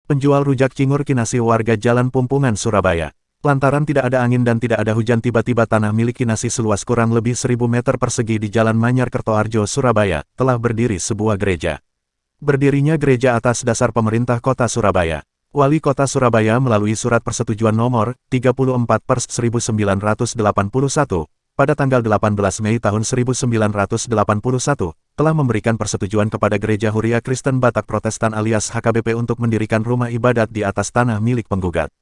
Penjual rujak cingur Kinasi warga Jalan Pumpungan, Surabaya. Lantaran tidak ada angin dan tidak ada hujan, tiba-tiba tanah milik Kinasi seluas kurang lebih 1000 meter persegi di Jalan Manyar Kertoharjo, Surabaya, telah berdiri sebuah gereja. Berdirinya gereja atas dasar pemerintah kota Surabaya. Wali Kota Surabaya melalui surat persetujuan nomor 34/1981 pada tanggal 18 Mei tahun 1981, telah memberikan persetujuan kepada Gereja Huria Kristen Batak Protestan alias HKBP untuk mendirikan rumah ibadat di atas tanah milik penggugat.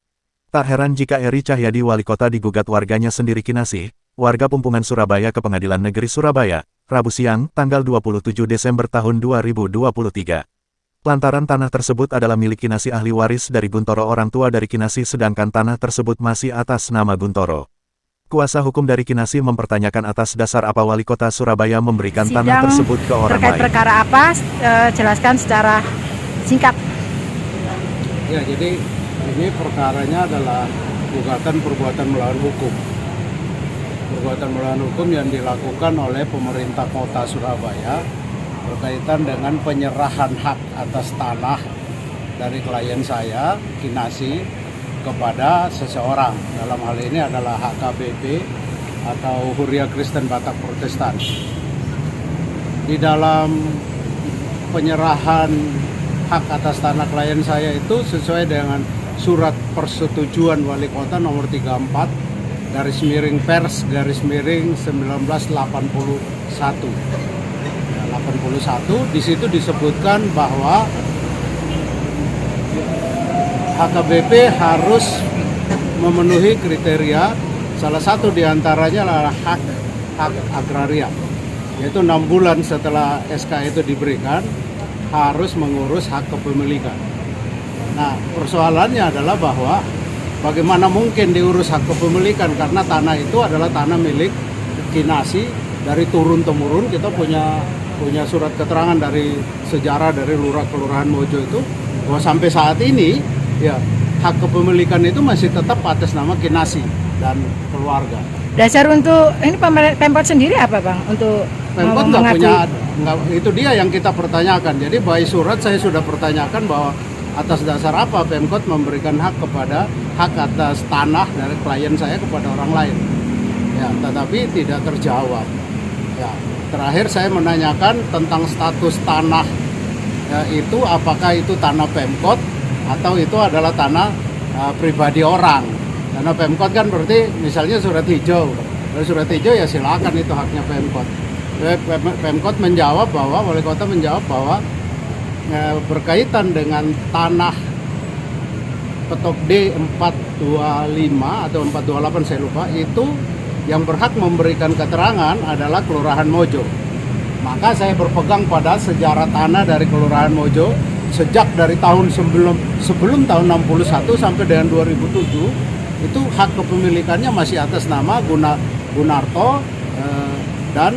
Tak heran jika Eri Cahyadi wali kota digugat warganya sendiri Kinasi, warga Pumpungan Surabaya ke Pengadilan Negeri Surabaya, Rabu siang, tanggal 27 Desember tahun 2023. Lantaran tanah tersebut adalah milik Kinasi ahli waris dari Guntoro orang tua dari Kinasi sedangkan tanah tersebut masih atas nama Guntoro. Kuasa hukum dari Kinasi mempertanyakan atas dasar apa wali kota Surabaya memberikan tanah tersebut ke orang terkait lain. Perkara apa? Jelaskan secara singkat. Ya, jadi ini perkaranya adalah gugatan perbuatan melawan hukum. Perbuatan melawan hukum yang dilakukan oleh pemerintah kota Surabaya berkaitan dengan penyerahan hak atas tanah dari klien saya, Kinasi, kepada seseorang. Dalam hal ini adalah HKBP atau Huria Kristen Batak Protestan. Di dalam penyerahan hak atas tanah klien saya itu sesuai dengan surat persetujuan wali kota nomor 34/Pers/1981. 81 di situ disebutkan bahwa HKBP harus memenuhi kriteria, salah satu diantaranya adalah hak agraria, yaitu 6 bulan setelah SK itu diberikan harus mengurus hak kepemilikan. Nah, persoalannya adalah bahwa bagaimana mungkin diurus hak kepemilikan karena tanah itu adalah tanah milik Kinasi dari turun-temurun. Kita punya surat keterangan dari sejarah dari Lurah Kelurahan Mojo itu bahwa sampai saat ini ya, hak kepemilikan itu masih tetap atas nama Kinasi dan keluarga. Dasar untuk ini Pemkot sendiri apa, Bang? Untuk Pemkot nggak punya, itu dia yang kita pertanyakan. Jadi by surat saya sudah pertanyakan bahwa atas dasar apa Pemkot memberikan hak atas tanah dari klien saya kepada orang lain. Ya, tetapi tidak terjawab. Ya, terakhir saya menanyakan tentang status tanah ya, itu apakah itu tanah Pemkot atau itu adalah tanah pribadi orang. Karena Pemkot kan berarti misalnya surat hijau. Kalau surat hijau ya silakan, itu haknya Pemkot. Pemkot menjawab bahwa, wali kota menjawab bahwa berkaitan dengan tanah petok D425 atau 428 saya lupa, itu yang berhak memberikan keterangan adalah Kelurahan Mojo. Maka saya berpegang pada sejarah tanah dari Kelurahan Mojo sejak dari tahun sebelum tahun 61 sampai dengan 2007 itu hak kepemilikannya masih atas nama Gunarto dan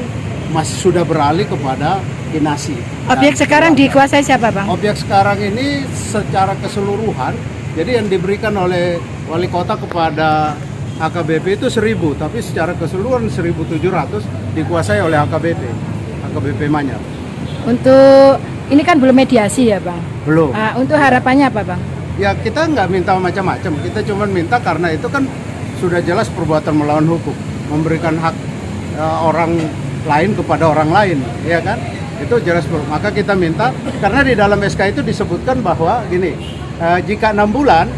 masih sudah beralih kepada Kinasi. Objek sekarang dikuasai siapa, Bang? Objek sekarang ini secara keseluruhan, jadi yang diberikan oleh wali kota kepada HKBP itu 1000, tapi secara keseluruhan 1700 dikuasai oleh HKBP Manyar. Untuk ini kan belum mediasi ya, Bang? Belum. Untuk harapannya apa, Bang? Ya, kita nggak minta macam-macam, kita cuma minta karena itu kan sudah jelas perbuatan melawan hukum, memberikan hak orang lain kepada orang lain, ya kan? Itu jelas, maka kita minta, karena di dalam SK itu disebutkan bahwa gini, jika 6 bulan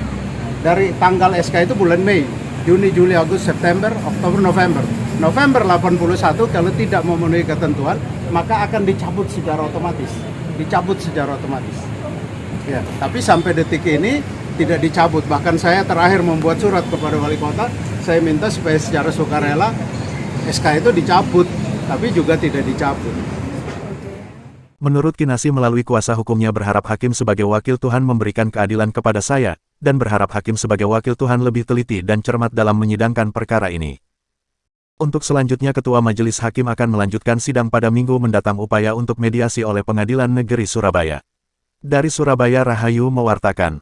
dari tanggal SK itu bulan Mei, Juni, Juli, Agustus, September, Oktober, November. November 81 kalau tidak memenuhi ketentuan, maka akan dicabut secara otomatis. Ya, tapi sampai detik ini tidak dicabut. Bahkan saya terakhir membuat surat kepada wali kota, saya minta supaya secara sukarela SK itu dicabut, tapi juga tidak dicabut. Menurut Kinasi melalui kuasa hukumnya berharap hakim sebagai wakil Tuhan memberikan keadilan kepada saya, dan berharap hakim sebagai wakil Tuhan lebih teliti dan cermat dalam menyidangkan perkara ini. Untuk selanjutnya Ketua Majelis Hakim akan melanjutkan sidang pada Minggu mendatang upaya untuk mediasi oleh Pengadilan Negeri Surabaya. Dari Surabaya, Rahayu mewartakan.